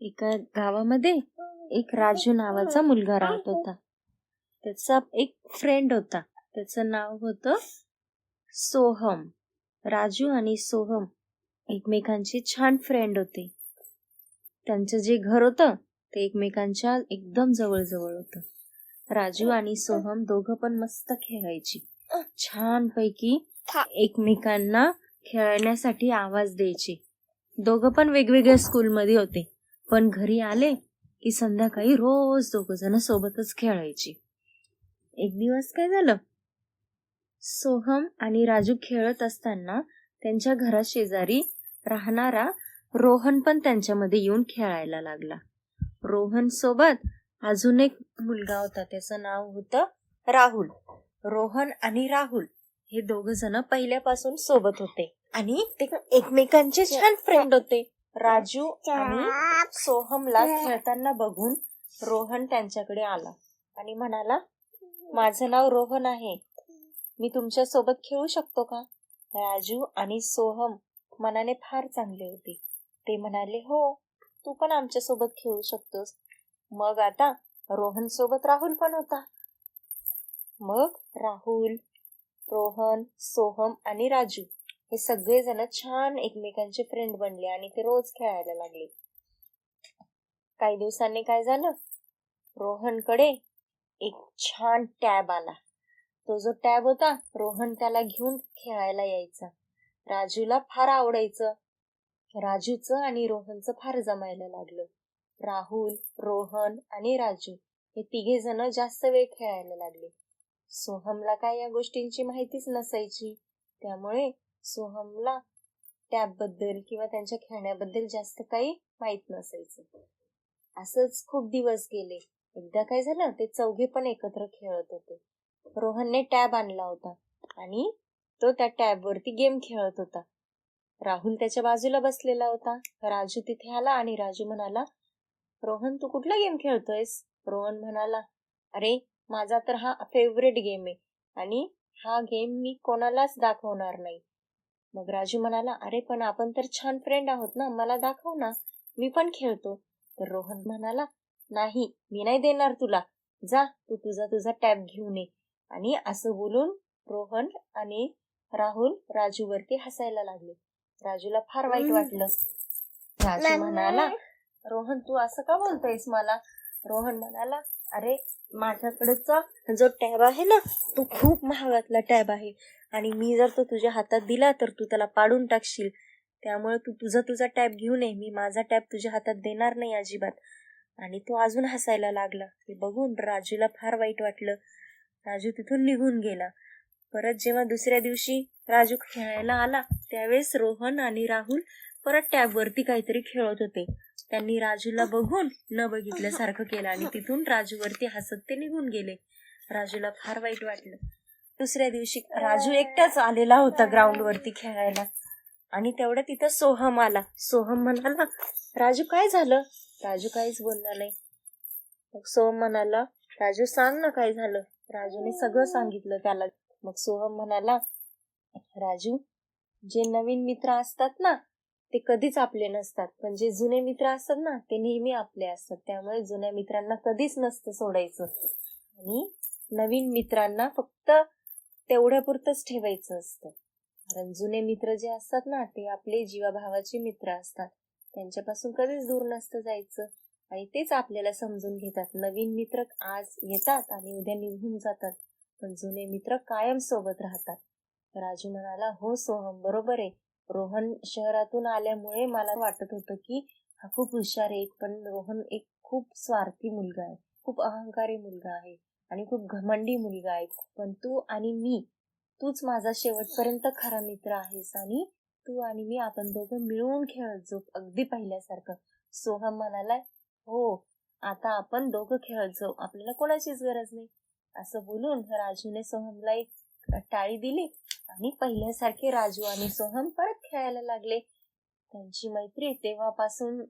एका गावामध्ये एक राजू नावाचा मुलगा राहत होता. त्याचा एक फ्रेंड होता. त्याचं नाव होतं सोहम. राजू आणि सोहम एकमेकांचे छान फ्रेंड होते. त्यांचं जे घर होतं ते एकमेकांच्या एकदम जवळ जवळ होतं. राजू आणि सोहम दोघं पण मस्त खेळायची. छान पैकी एकमेकांना खेळण्यासाठी आवाज द्यायचे. दोघं पण वेगवेगळ्या स्कूलमध्ये होते, पण घरी आले की संध्याकाळी रोज दोघ जण सोबतच खेळायचे. एक दिवस काय झालं, सोहम आणि राजू खेळत असताना त्यांच्या घरा शेजारी राहणारा रोहन पण त्यांच्यामध्ये येऊन खेळायला लागला. रोहन सोबत अजून एक मुलगा होता, त्याचं नाव होतं राहुल. रोहन आणि राहुल हे दोघ जण पहिल्यापासून सोबत होते आणि ते एकमेकांचे छान फ्रेंड होते. राजू आणि सोहमला खेळताना बघून रोहन त्यांच्याकडे आला आणि म्हणाला, माझं नाव रोहन आहे, मी तुमच्या सोबत खेळू शकतो का? राजू आणि सोहम मनाने फार चांगले होते. ते म्हणाले, हो, तू पण आमच्या सोबत खेळू शकतोस. मग आता रोहन सोबत राहुल पण होता. मग राहुल, रोहन, सोहम आणि राजू हे सगळे जण छान एकमेकांचे फ्रेंड बनले आणि ते रोज खेळायला लागले. काही दिवसांनी काय झालं, रोहनकडे एक छान टॅब आला. तो जो टॅब होता, रोहन त्याला घेऊन खेळायला यायचा. राजूला फार आवडायचं. राजूचं आणि रोहनचं फार जमायला लागलं. राहुल, रोहन आणि राजू हे तिघे जण जास्त वेळ खेळायला लागले. सोहमला काय या गोष्टींची माहितीच नसायची, त्यामुळे सोहमला टॅब बद्दल किंवा त्यांच्या खेळण्याबद्दल जास्त काही माहित नसायचं. असंच खूप दिवस गेले. एकदा काय झालं, ते चौघे पण एकत्र खेळत होते. रोहनने टॅब आणला होता आणि तो त्या टॅब वरती गेम खेळत होता. राहुल त्याच्या बाजूला बसलेला होता. राजू तिथे आला आणि राजू म्हणाला, रोहन, तू कुठला गेम खेळतोयस? रोहन म्हणाला, अरे, माझा तर हा फेवरेट गेम आहे आणि हा गेम मी कोणालाच दाखवणार नाही. मग राजू म्हणाला, अरे पण आपण तर छान फ्रेंड आहोत ना, मला दाखव ना, मी पण खेळतो. तर रोहन म्हणाला, नाही, मी नाही देणार तुला, जा तू तुझा टॅब घेऊन ये. आणि असं बोलून रोहन आणि राहुल राजूवरती हसायला लागले. राजूला फार वाईट वाटलं. राजू म्हणाला, रोहन, तू असं का बोलतोयस मला? रोहन म्हणाला, अरे, माझ्याकडचा जो टॅब आहे ना, तो खूप महागातला टॅब आहे आणि मी जर तो तुझ्या हातात दिला तर तू त्याला पाडून टाकशील. त्यामुळे तू तुझा टॅब घेऊन ये, मी माझा टॅब तुझ्या हातात देणार नाही अजिबात. आणि तो अजून हसायला लागला. ते बघून राजूला फार वाईट वाटलं. राजू तिथून निघून गेला. परत जेव्हा दुसऱ्या दिवशी राजू खेळायला आला, त्यावेळेस रोहन आणि राहुल परत टॅब वरती काहीतरी खेळत होते. त्यांनी राजूला बघून न बघितल्यासारखं केलं आणि तिथून राजूवरती हसत ते निघून गेले. राजूला फार वाईट वाटलं. दुसऱ्या दिवशी राजू एकटाच आलेला होता ग्राउंड वरती खेळायला आणि तेवढं तिथं सोहम आला. सोहम म्हणाला, राजू, काय झालं? राजू काहीच बोलला नाही. मग सोहम म्हणाला, राजू, सांग ना काय झालं. राजूने सगळं सांगितलं त्याला. मग सोहम म्हणाला, राजू, जे नवीन मित्र असतात ना, ते कधीच आपले नसतात, पण जे जुने मित्र असतात ना, ते नेहमी आपले असतात. त्यामुळे जुन्या मित्रांना कधीच नसतं सोडायचं आणि नवीन मित्रांना फक्त तेवढ्यापुरतंच ठेवायचं असतं. कारण जुने मित्र जे असतात ना, ते आपले जीवाभावाचे मित्र असतात. त्यांच्यापासून कधीच दूर नसतं जायचं आणि तेच आपल्याला समजून घेतात. नवीन मित्र आज येतात आणि उद्या निघून जातात, पण जुने मित्र कायम सोबत राहतात. राजू म्हणाला, हो सोहम, बरोबर आहे. रोहन शहरातून आल्यामुळे मला वाटत होतं की हा खूप हुशार आहे, पण रोहन एक खूप स्वार्थी मुलगा आहे, खूप अहंकारी मुलगा आहे आणि खूप घमंडी मुलगा आहे. पण तू आणि मी, तूच माझा शेवटपर्यंत खरा मित्र आहेस आणि तू आणि मी, आपण दोघं मिळून खेळत जाऊ अगदी पहिल्यासारखं. सोहम म्हणाला, हो, आता आपण दोघं खेळत जाऊ, आपल्याला कोणाचीच गरज नाही. असं बोलून राजूने सोहमला एक टाळी दिली आणि पहिल्यासारखे राजू आणि सोहम परत खेळायला लागले. त्यांची मैत्री तेव्हापासून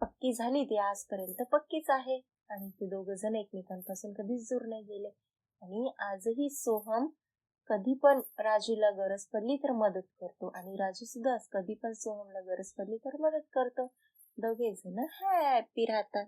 पक्की झाली, ती आजपर्यंत पक्कीच आहे आणि ते दोघ जण एकमेकांपासून कधीच दूर नाही गेले. आणि आजही सोहम कधी पण राजूला गरज पडली तर मदत करतो आणि राजू सुद्धा कधी पण सोहमला गरज पडली तर मदत करतो. दोघे जण हॅपी राहतात.